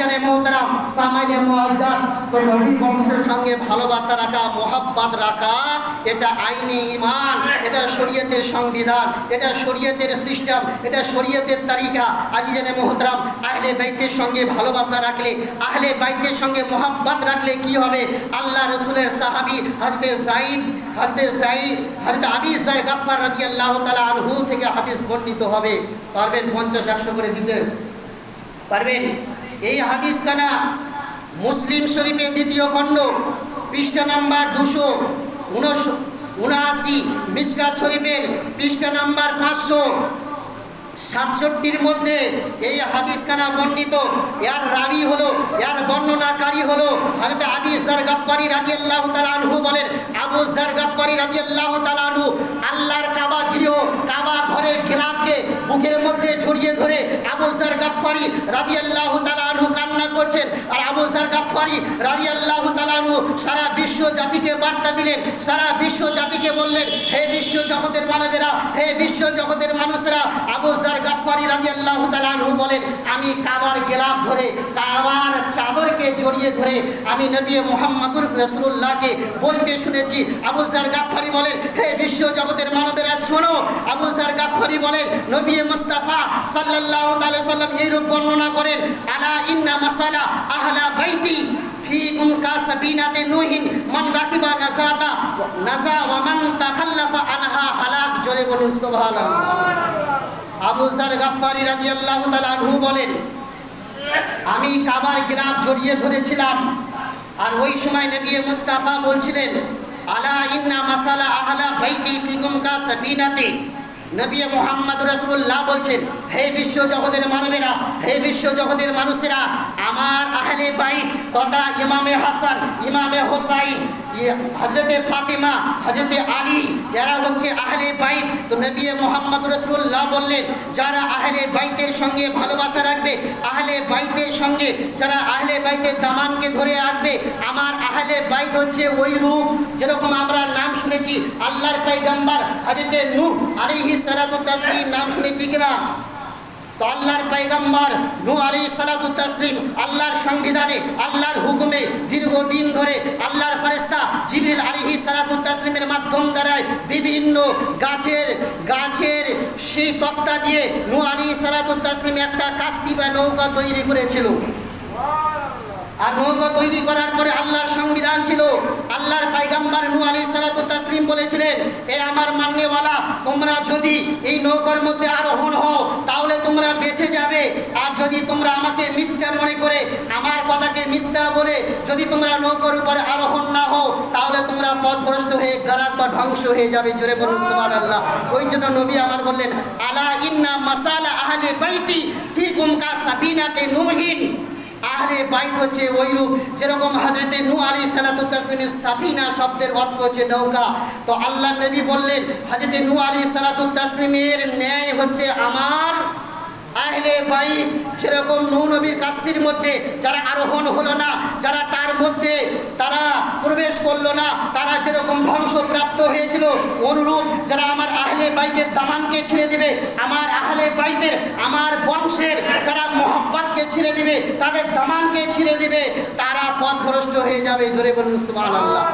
আজিজানে মোহতারাম সামাইনে মুআজ্জাজ, নবী বংশের সঙ্গে ভালোবাসা রাখা, মোহাব্বত রাখা, এটা আইনে ঈমান, এটা শরীয়তের সংবিধান, এটা শরীয়তের সিস্টেম, এটা শরীয়তের তারিকা। আজিজানে মোহতারাম, আহলে বাইতের সঙ্গে ভালোবাসা রাখলে, আহলে বাইতের সঙ্গে মোহাব্বত রাখলে কি হবে? আল্লাহ রাসূলের সাহাবী হযরত আবি যার গাফফার রাদিয়াল্লাহু তাআলা আনহু থেকে হাদিস বর্ণিত হবে। পারবেন 50-100 করে দিতে পারবেন? এই হাদিস কানা মুসলিম শরীফের 2য় খণ্ড, পৃষ্ঠা নাম্বার 279, মিশকাত শরীফের পৃষ্ঠা নাম্বার 567 মধ্যে এই হাদিস কানা বর্ণিত। এর রাবি হলো, এর বর্ণনাকারী হলো হযরত আবু যার গাফফারি রাদিয়াল্লাহু তাআলা আনহু বলেন, আবু যার গাফফারি রাদিয়াল্লাহু তাআলা আনহু আল্লাহর কাবা গৃহ, কাবা ঘরের খিলাফকে বুকের মধ্যে ছড়িয়ে ধরে আবু যার গাফফারি রাদিয়াল্লাহু তাআলা আনহু কান্না করছেন। আর আবু যার গাফফারি রাদিয়াল্লাহু তাআলা আনহু সারা বিশ্ব জাতিকে বার্তা দিলেন, সারা বিশ্ব জাতিকে বললেন, হে বিশ্ব জগতের মানবেরা, হে বিশ্ব জগতের মানুষেরা, আবু যার গাফফারি রাদিয়াল্লাহু তাআলা আনহু বলেন, আমি কাবার গিলাফ ধরে, কাবার চাদরকে জড়িয়ে ধরে আমি নবী মুহাম্মদুর রাসূলুল্লাহকে বলতে শুনেছি। আবু যার গাফফারি বলেন, হে বিশ্ব জগতের মানবেরা শোনো। আবু যার গাফফারি বলেন, নবী মুস্তাফা সাল্লাল্লাহু আলাইহি সাল্লাম এইরূপ বর্ণনা করেন, আলা ইন্না মাসালা আহলা বাইতি ফিকুম কাসাবিনাতে নূহিন মান রাকিবা নাজাতা নাজা ওয়া মান তাখাল্লাফা আনহা হালাক। জোরে বলুন সুবহানাল্লাহ। আবু যার গাফফারি রাদিয়াল্লাহু তাআলা আনহু বলেন, আমি কাবার গিলাফ জড়িয়ে ধরেছিলাম, আর ওই সময় নবী মুস্তাফা বলছিলেন, আলা ইন্না মাসালা আহলা বাইতি ফিকুম কাসাবিনাতে। নবী মুহাম্মদ রাসূলুল্লাহ বলছেন, হে বিশ্ব জগতের মানবেরা, হে বিশ্ব জগতের মানুষেরা, আমার আহলে বাইত তথা ইমামে হাসান, ইমামে হোসাইন, হযরতে ফাতিমা, হযরতে আলী, যারা হচ্ছে আহলে বাইত। তো নবী মুহাম্মদ রাসূলুল্লাহ বললেন, যারা আহলে বাইতের সঙ্গে ভালোবাসা রাখবে, আহলে বাইতের সঙ্গে যারা আহলে বাইতের দামানকে ধরে রাখবে, আমার আহলে বাইত হচ্ছে ওই রূপ যেরকম আমরা নাম শুনেছি আল্লাহর পয়গম্বর হযরতে নূহ আলাইহিস সালাতু তাসলিম, নাম শুনেছি কিনা? তো আল্লাহর পয়গম্বর নূহ আলাইহিস সালাতু তাসলিম আল্লাহর সংবিধানে, আল্লাহর হুকুমে দীর্ঘদিন ধরে আল্লাহর ফেরেশতা জিবরিল আলাইহিস সালাতু তাসলিমের মাধ্যম দ্বারায় বিভিন্ন গাছের সেই তক্তা দিয়ে নূহ আলাইহিস সালাতু তাসলিম একটা কাস্তি বা নৌকা তৈরি করেছিল। আর নৌকা তৈরি করার পরে আল্লাহর সংবিধান ছিল, আল্লাহর পয়গম্বর নূহ আলাইহিস সালাতু তাসলিম বলেছিলেন, এ আমার মাননেওয়ালা, তোমরা যদি এই নৌকার মধ্যে আরোহণ হও তাহলে তোমরা বেঁচে যাবে, আর যদি তোমরা আমাকে মিথ্যা মনে করে, আমার কথাকে মিথ্যা বলে যদি তোমরা নৌকার উপরে আরোহণ না হও তাহলে তোমরা পথভ্রষ্ট হয়ে গারাত বা ধ্বংস হয়ে যাবে। জোরে বলুন সুবহানাল্লাহ। ওই জন্য নবী আমার বললেন, আলা ইন্না মাসালা আহলে বাইতি ফিকুম কাসাবিনাতে নূহিন। আহলে বাইত হচ্ছে ওই রূপ যেরকম হযরতে নূহ আলাইহিস সালাতু তাসলিমের সাফিনা শব্দের অর্থ হচ্ছে নৌকা। তো আল্লাহ নবী বললেন, হযরতে নূহ আলাইহিস সালাতু তাসলিমের ন্যায় হচ্ছে আমার আহলে বাইত। সেরকম নূহ নবীর কাস্তির মধ্যে যারা আরোহণ হলো না, যারা তার মধ্যে তারা প্রবেশ করলো না, তারা যেরকম ধ্বংসপ্রাপ্ত হয়েছিল, অনুরূপ যারা আমার আহলে বাইতের দামানকে ছেড়ে দিবে, আমার আহলে বাইতের, আমার বংশের যারা মোহাব্বতকে ছেড়ে দিবে, তাদের দামানকে ছেড়ে দিবে, তারা পথভ্রষ্ট হয়ে যাবে। জোরে বলুন সুবহানাল্লাহ।